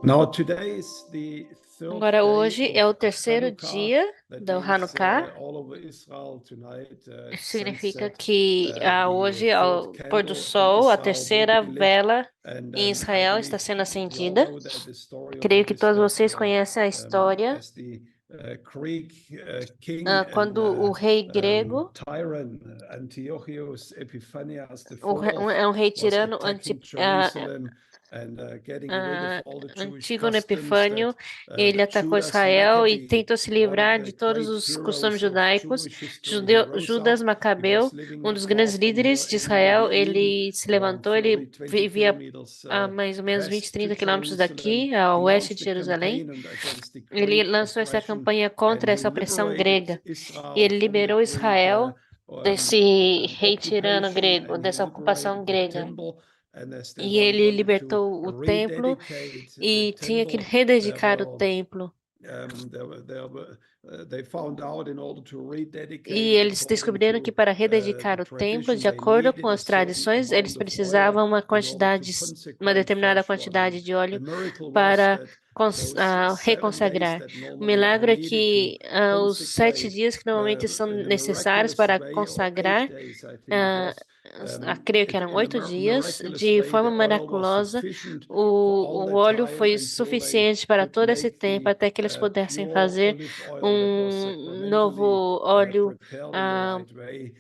Now today is the third Agora, day hoje of é o terceiro Hanukkah. dia That do means Hanukkah. all over Israel tonight, Isso significa sunset, que the hoje, third ao pôr do candle in sol, a Israel will terceira be lit. vela And em I Israel está believe sendo we all acendida. know that the story of Creio it que is todos that vocês conhecem a história as the Greek king and quando o rei grego, tyrant Antiochus Epiphanes the é fourth um rei was tirano attacking Jerusalem and getting rid of all the Jewish Antígono customs that Epifânio, ele atacou Judas Israel e Maccabee, tentou se one of livrar the de todos great os costumes heroes of judaicos. Jewish history, he rose Judas up. He Macabeu, was living um not dos far grandes from here líderes de in Israel, Modi'in, ele se around levantou, 30, ele 20 vivia kilometers a mais ou menos 20, west to 30 quilômetros Jerusalem. daqui, a He oeste de launched a Jerusalém. campaign against the Ele Greek lançou essa oppression, campanha and contra he essa opressão liberated grega. E Israel ele from the liberou Greek Israel desse rei tirano occupation, grego, and he dessa ocupação liberated the grega. temple. And as they E ele wanted to libertou o templo rededicate the e tinha que temple, rededicar o templo. They found out in order to E rededicate eles according descobriram que to para rededicar the o templo, tradition, de they acordo com needed a as certain tradições, eles amount of oil precisavam in order to uma consecrate determinada fresh water. quantidade de The óleo miracle was para that those 7 days reconsagrar. that O normally are milagre é needed to que os 7 consecrate dias que normalmente são in a necessários miraculous para way, or 8 consagrar, days, I think it ah, was, creio que eram in a 8 dias, miraculous de way, forma the oil was miraculosa, sufficient for all o that óleo time foi until they suficiente para could todo esse make tempo, the até que eles pudessem pure fazer olive oil that was novo sacramentally óleo prepared in the ah, right way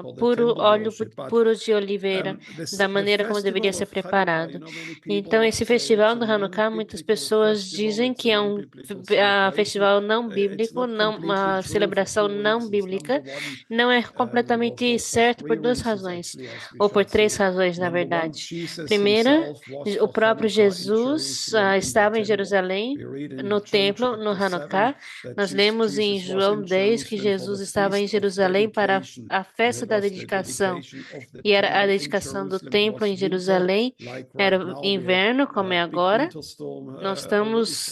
for the puro temple óleo worship. But puro de oliveira, da the maneira como deveria festival ser of Hanukkah, preparado. many Então, people esse say it's festival a do Hanukkah, muitas non-biblical pessoas festival, dizem it's a que é um non-biblical celebration. festival não It's bíblico, not não, completely uma true for celebração two não reasons. Number bíblica. one, Não é or completamente for certo por three duas reasons, razões, actually, as we ou por shall três see. razões, na Number one, verdade. Jesus Primeira, himself was o for próprio Hanukkah in Jesus Jerusalem in the estava em temple. Jerusalém, We read in no John templo, no chapter 7 Hanukkah. that Nós lemos em Jesus was João in 10 que Jerusalem for the Jesus estava em feast of Jerusalém para dedication, a and festa it da was the dedicação. dedication of the E era a temple in dedicação do Jerusalem. It templo was em winter, Jerusalém. like right Era now we had inverno, como é a big agora. winter storm over Nós Israel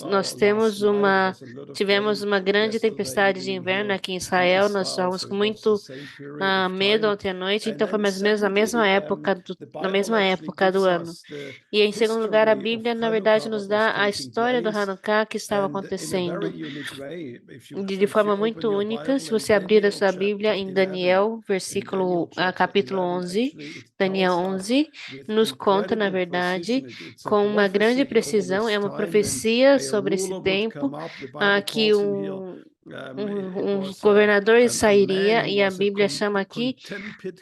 last temos night. There was a lot of tivemos rain uma grande yesterday tempestade de evening inverno here aqui em in Israel. Nós Israel, estávamos so com it was the muito same period of medo time. ontem à noite, And então foi then mais ou menos secondly, the na Bible mesma actually época do gives ano. us the E em segundo lugar, a history of Bíblia, na verdade, Hanukkah, nos what was dá a taking história do place. Hanukkah que estava And in a very acontecendo unique way, de if forma you open muito your única. Se Bible in você abrir a Daniel sua Bíblia chapter em 11, Daniel, in Daniel chapter capítulo 11, 11, actually it Daniel tells us 11, with nos conta, na incredible verdade, precision, it's a com uma grande prophecy over precisão, é this uma time when profecia a sobre esse ruler would tempo, come up. The Bible que calls him here, it um was governador a man sairia, who e a was a Bíblia chama aqui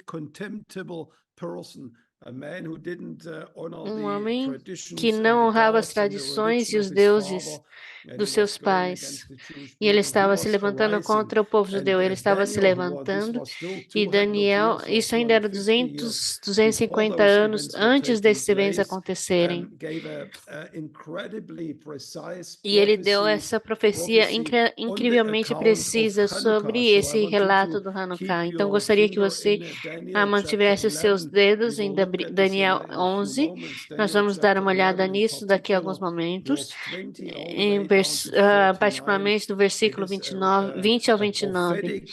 contemptible person, a man who didn't honor um the homem que traditions and não the honrava as gods and the tradições religion e of os his father, deuses and he dos was seus going pais. against the Jewish E ele people. He estava se was levantando arising, contra o povo and judeu. Ele estava se Daniel, this levantando. was still E 200 Daniel, years or isso ainda era 250 years 250 before those anos events were antes taking desses eventos place, acontecerem. gave a incredibly precise E ele deu essa profecia on the incrivelmente account of precisa Hanukkah. sobre So I esse want you relato to do Hanukkah. keep Então, your gostaria que finger você in Daniel chapter mantivesse os seus 11. We dedos em will look at this Daniel in a few 11. moments. Nós Daniel vamos dar chapter uma olhada 11 in nisso daqui a particular, alguns momentos, verse 20 all the way down to 39. particularmente do It versículo is 29, 20 ao a 29. prophetic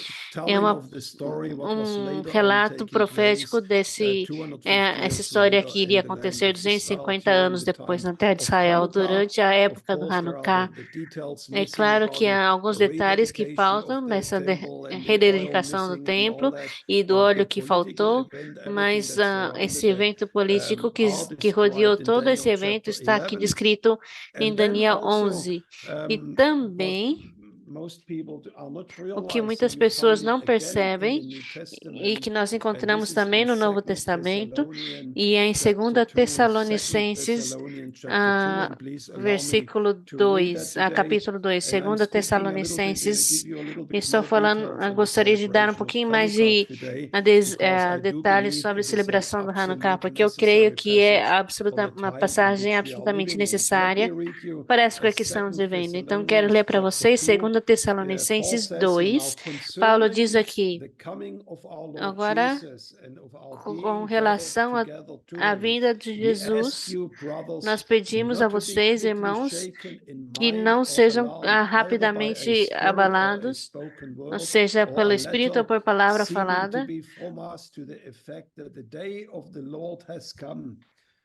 É telling of the story, what was later on relato taking profético place 250 essa years história later que iria in the land acontecer of Israel 250 during anos the depois time na terra de of Israel, Hanukkah. durante a Of época do course, there are Hanukkah. the details É missing claro about que the há alguns detalhes que rededication of faltam the nessa temple and the oil rededicação do missing and all templo that, e do but the óleo que political faltou, event, everything mas that esse surrounded it, evento político are que rodeou described in todo esse Daniel evento chapter está aqui 11. descrito em And then Daniel also, 11. E what também most people are not o que realizing, muitas you pessoas find it não again in the percebem New e Testament, que nós and this encontramos is também in no Novo Second Testamento Thessalonian e é em chapter 2 2, Second Tessalonicenses, Thessalonian chapter 2, and please allow me versículo to read that 2, today. capítulo 2, And I'm 2 speaking a little bit, Tessalonicenses. give you a little bit Estou more falando, details on the gostaria de dar um celebration of pouquinho mais Hanukkah de today, because I do detalhes believe sobre a it is an celebração do Hanukkah, absolutely porque eu creio necessary que é passage for the uma time in passagem which we are absolutamente living in. Let me necessária read you para essa época que estamos Second vivendo. Então, quero Thessalonians ler para chapter vocês 2. 2 Paul Tessalonicenses says here, now 2. Paulo diz concerning aqui, the coming of our Lord agora, Jesus and of our com being gathered relação together to à him, vinda de we ask Jesus, you, brothers, nós pedimos a not to be vocês, quickly irmãos, shaken in que mind não or sejam alarmed, either by a rapidamente spirit or a abalados, spoken ou word seja, or a pelo Espírito letter, ou por palavra seeming to falada, be from us, to the effect that the day of the Lord has come.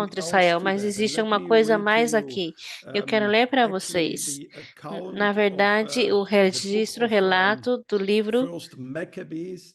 contra Israel, mas existe uma coisa a mais aqui. Eu quero ler para vocês. Na verdade, o registro, relato do livro 1 Maccabees,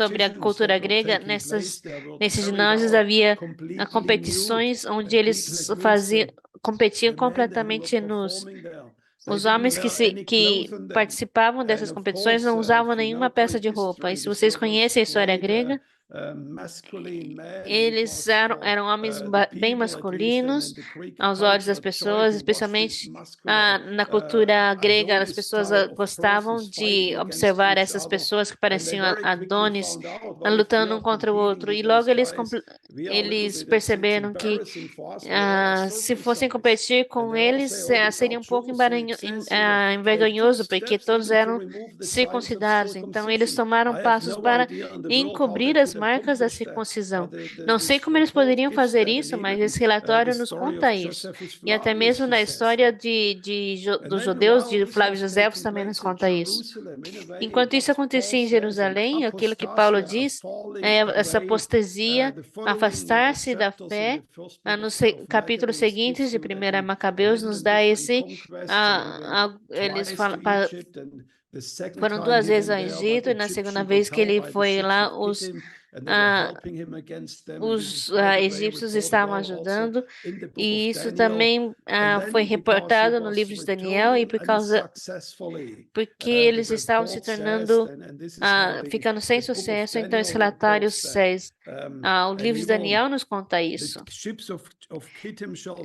sobre a competitions cultura that were grega, taking place there were nesses carried ginásios out havia completely nude, competições onde people eles against competiam the men who were completamente nus. performing there. Os homens que participavam dessas competições não usavam nenhuma peça de roupa. E se vocês conhecem a história grega, eles eram homens bem masculinos aos olhos das pessoas, especialmente na cultura grega, as pessoas gostavam de observar essas pessoas que pareciam Adonis lutando um contra o outro. E logo eles perceberam que se fossem competir com eles, seria um pouco envergonhoso, porque todos eram circuncidados. Então, eles tomaram passos para encobrir as marcas da circuncisão. Não sei como eles poderiam fazer isso, mas esse relatório nos conta isso. E até mesmo na história dos judeus, de Flávio Josefo, também nos conta isso. Enquanto isso acontecia em Jerusalém, aquilo que Paulo diz é essa apostasia, afastar-se da fé. Nos capítulos seguintes de 1 Macabeus nos dá eles falam, foram 2 vezes ao Egito e na segunda vez que ele foi lá, os egípcios estavam ajudando, e isso também foi reportado no livro de Daniel, e porque eles estavam se tornando, ficando sem sucesso, então esse relatório says, o livro de Daniel nos conta isso. Ships of Kittim shall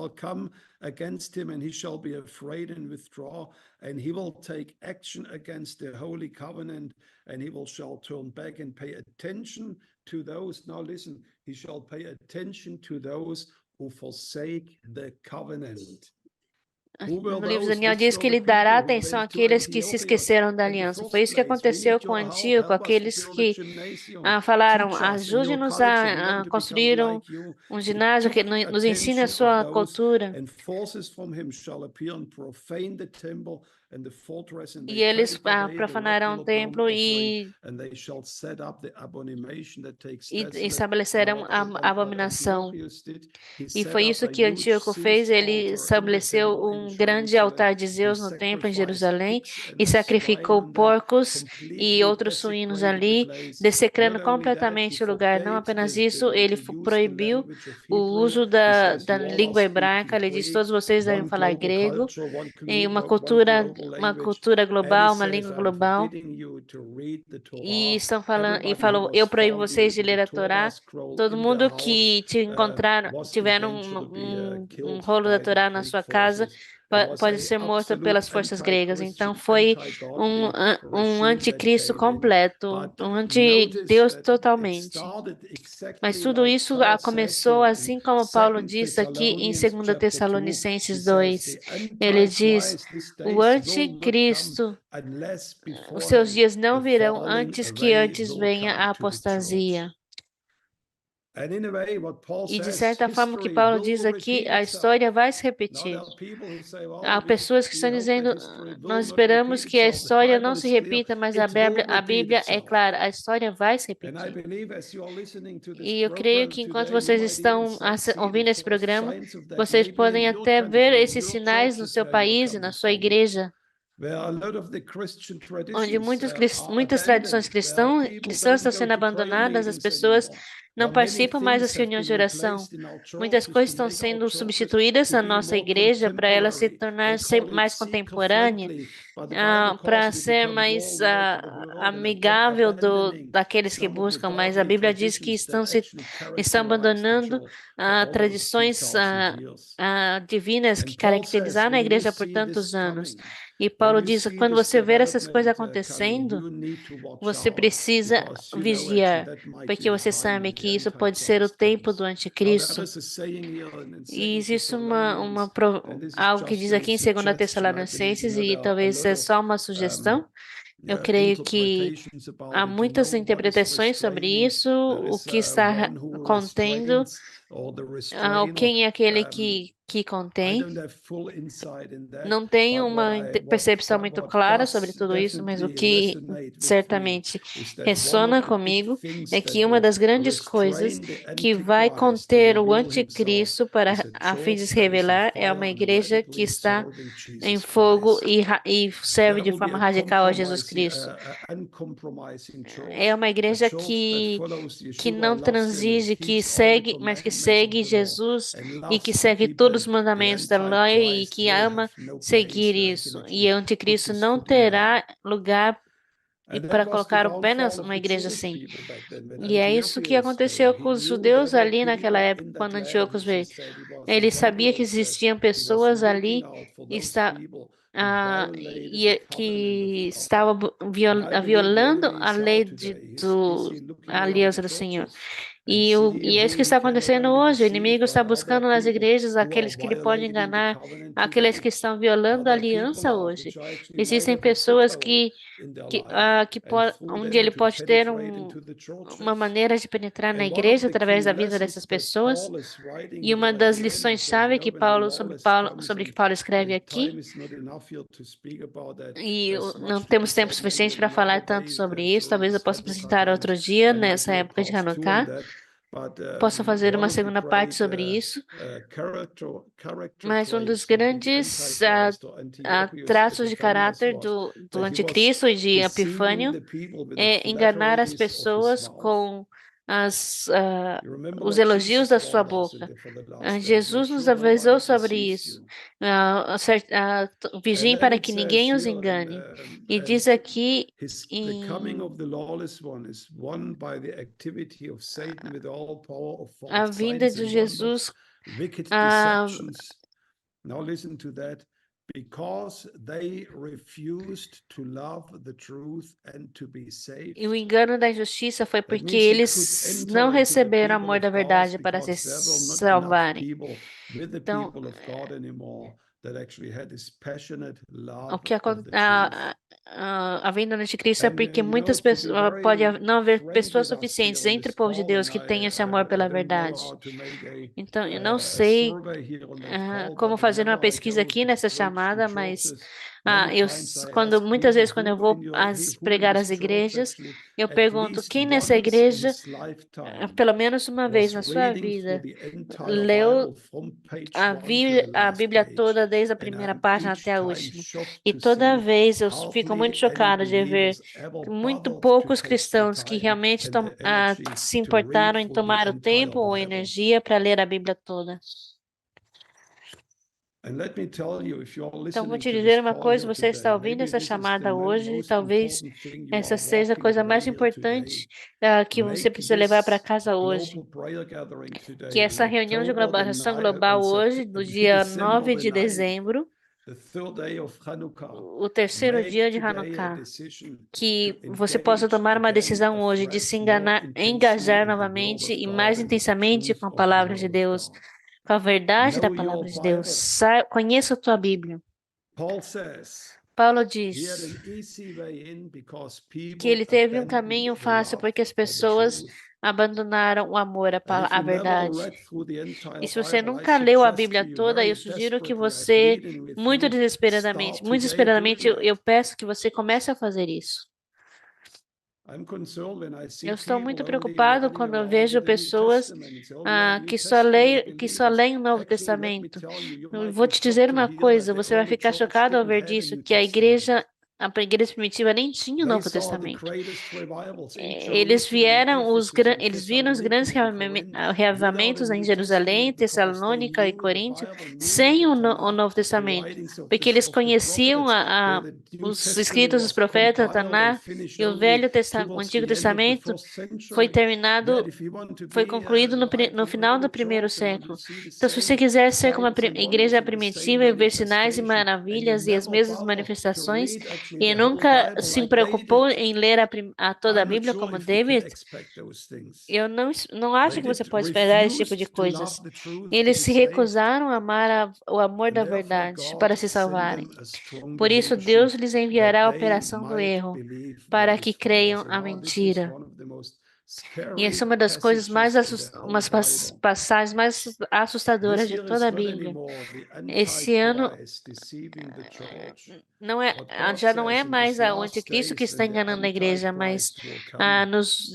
come against him, and he shall be afraid and withdraw, and he will take action against the holy covenant, and shall turn back and pay attention to those. Now listen, he shall pay attention to those who forsake the covenant. No livro de Daniel diz que ele dará atenção àqueles que se esqueceram da aliança. Foi isso que aconteceu com Antíoco, aqueles que falaram, ajude-nos a construir um ginásio que nos ensine a sua cultura. E eles profanarão o templo e estabelecerão a abominação. E foi isso que Antíoco fez. Ele estabeleceu um grande altar de Zeus no templo em Jerusalém e sacrificou porcos e outros suínos ali, dessecrando completamente o lugar. Não apenas isso, ele proibiu o uso da língua hebraica. Ele disse: todos vocês devem falar grego, em uma cultura global, uma língua global. E estão falando, e falou: eu proíbo vocês de ler a Torá. Todo mundo que tiver um rolo da Torá na sua casa pode ser morto pelas forças gregas. Então foi um anticristo completo, um antideus totalmente. Mas tudo isso começou assim como Paulo diz aqui em 2 Tessalonicenses 2. Ele diz: o anticristo, os seus dias não virão antes que antes venha a apostasia. E de certa forma, o que Paulo diz aqui, a história vai se repetir. Há pessoas que estão dizendo: nós esperamos que a história não se repita, mas a Bíblia é clara, a história vai se repetir. E eu creio que enquanto vocês estão ouvindo esse programa, vocês podem até ver esses sinais no seu país e na sua igreja, onde muitas tradições cristãs estão sendo abandonadas, as pessoas não participam mais das reuniões de oração. Muitas coisas estão sendo substituídas na nossa igreja para ela se tornar mais contemporânea, para ser mais amigável daqueles que buscam, mas a Bíblia diz que estão abandonando tradições divinas que caracterizaram a igreja por tantos anos. E Paulo diz: quando você ver essas coisas acontecendo, você precisa vigiar, porque você sabe que isso pode ser o tempo do anticristo. E existe algo que diz aqui em 2 Tessalonicenses, e talvez é só uma sugestão. Eu creio que há muitas interpretações sobre isso, o que está contendo, quem é aquele que contém. Não tenho uma percepção muito clara sobre tudo isso, mas o que certamente ressona comigo é que uma das grandes coisas que vai conter o anticristo a fim de se revelar é uma igreja que está em fogo e serve de forma radical a Jesus Cristo. É uma igreja que não transige, mas que segue Jesus e que segue tudo todos os mandamentos da lei e que ama seguir isso. E o anticristo não terá lugar para colocar o pé numa igreja assim. E é isso que aconteceu com os judeus ali naquela época, quando Antíoco veio. Ele sabia que existiam pessoas ali que estavam violando a lei a aliança do Senhor. E é isso que está acontecendo hoje. O inimigo está buscando nas igrejas aqueles que ele pode enganar, aqueles que estão violando a aliança hoje. Existem pessoas onde ele pode ter uma maneira de penetrar na igreja através da vida dessas pessoas. E uma das lições-chave sobre que Paulo escreve aqui, e não temos tempo suficiente para falar tanto sobre isso, talvez eu possa apresentar outro dia, nessa época de Hanukkah. Posso fazer uma segunda parte sobre isso. Mas um dos grandes traços de caráter do anticristo e de Epifânio é enganar as pessoas com os elogios da sua boca. Jesus nos avisou sobre isso. Vigiem para que ninguém os engane. E diz aqui a vinda de Jesus. Now listen to that. Because they refused to love the truth and to be saved. E o engano da injustiça foi porque eles não receberam o amor da verdade para se salvarem. Então, a vinda do anticristo é porque muitas pessoas pode não haver pessoas suficientes entre o povo de Deus que tenham esse amor pela verdade. Então, eu não sei como fazer uma pesquisa aqui nessa chamada, mas muitas vezes quando eu vou pregar às igrejas, eu pergunto quem nessa igreja, pelo menos uma vez na sua vida, leu a Bíblia toda, desde a primeira página até a última. E toda vez eu fico muito chocada de ver muito poucos cristãos que realmente se importaram em tomar o tempo ou energia para ler a Bíblia toda. Então, vou te dizer uma coisa, você está ouvindo essa chamada hoje, talvez essa seja a coisa mais importante que você precisa levar para casa hoje. Que essa reunião de oração global hoje, no dia 9 de dezembro, o terceiro dia de Hanukkah, que você possa tomar uma decisão hoje de se engajar novamente e mais intensamente com a palavra de Deus, com a verdade da palavra de Deus. Conheça a tua Bíblia. Paulo diz que ele teve um caminho fácil porque as pessoas abandonaram o amor à verdade. E se você nunca leu a Bíblia toda, eu sugiro que você, muito desesperadamente, eu peço que você comece a fazer isso. Eu estou muito preocupado quando eu vejo pessoas que só leem o Novo Testamento. Eu vou te dizer uma coisa, você vai ficar chocado ao ver disso, que a igreja primitiva nem tinha o Novo Testamento. Eles viram os grandes reavivamentos em Jerusalém, Tessalônica e Coríntio sem o Novo Testamento, porque eles conheciam os escritos dos profetas, Taná, e o Antigo Testamento foi concluído no final do primeiro século. Então, se você quiser ser como a igreja primitiva e ver sinais e maravilhas e as mesmas manifestações, e nunca se preocupou em ler toda a Bíblia como David, eu não acho que você pode esperar esse tipo de coisas. Eles se recusaram a amar o amor da verdade para se salvarem. Por isso, Deus lhes enviará a operação do erro para que creiam a mentira. E essa é uma das coisas umas passagens mais assustadoras de toda a Bíblia. Esse ano já não é mais o anticristo que está enganando a igreja, mas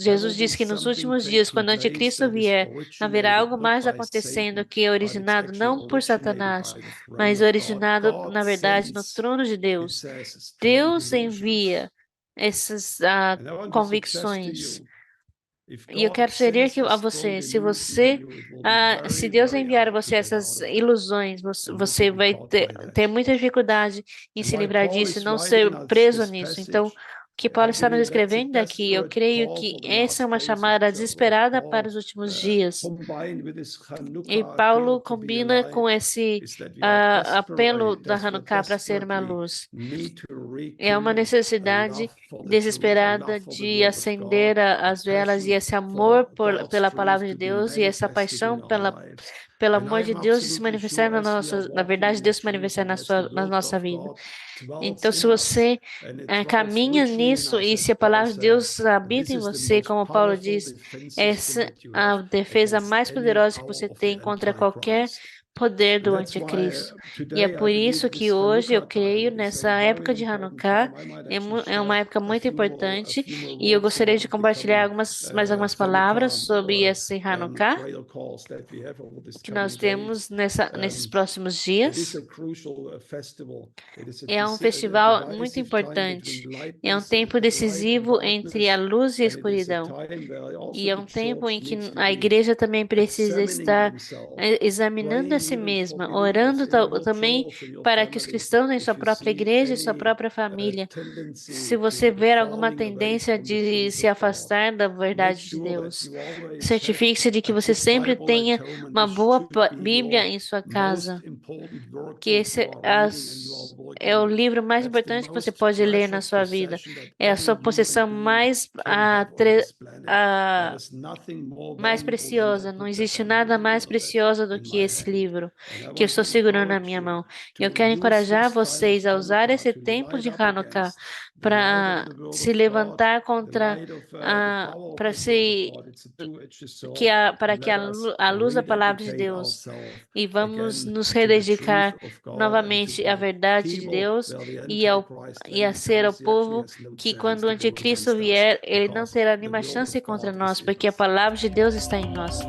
Jesus disse que nos últimos dias, quando o anticristo vier, haverá algo mais acontecendo que é originado não por Satanás, mas originado, na verdade, no trono de Deus. Deus envia essas convicções. E eu quero sugerir a você, se Deus enviar a você essas ilusões, você vai ter muita dificuldade em se livrar disso e não ser preso nisso. Então, o que Paulo está nos escrevendo aqui, eu creio que essa é uma chamada desesperada para os últimos dias. E Paulo combina com esse apelo da Hanukkah para ser uma luz. É uma necessidade desesperada de acender as velas e esse amor pela palavra de Deus e essa paixão pelo amor de Deus de se manifestar na verdade, Deus se manifestar na nossa vida. Então, se você caminha nisso e se a palavra de Deus habita em você, como Paulo diz, essa é a defesa mais poderosa que você tem contra qualquer poder do anticristo. E é por isso que hoje eu creio nessa época de Hanukkah, é uma época muito importante, e eu gostaria de compartilhar mais algumas palavras sobre esse Hanukkah que nós temos nesses próximos dias. É um festival muito importante. É um tempo decisivo entre a luz e a escuridão. E é um tempo em que a igreja também precisa estar examinando a si mesma, orando também para que os cristãos em sua própria igreja e sua própria família, se você ver alguma tendência de se afastar da verdade de Deus, certifique-se de que você sempre tenha uma boa Bíblia em sua casa, que é o livro mais importante que você pode ler na sua vida. É a sua possessão mais preciosa. Não existe nada mais precioso do que esse livro que eu estou segurando na minha mão. Eu quero encorajar vocês a usar esse tempo de Hanukkah para se levantar para se para que a luz da palavra de Deus e vamos nos rededicar novamente à verdade de Deus e a ser o povo que quando o anticristo vier, ele não terá nenhuma chance contra nós, porque a palavra de Deus está em nós.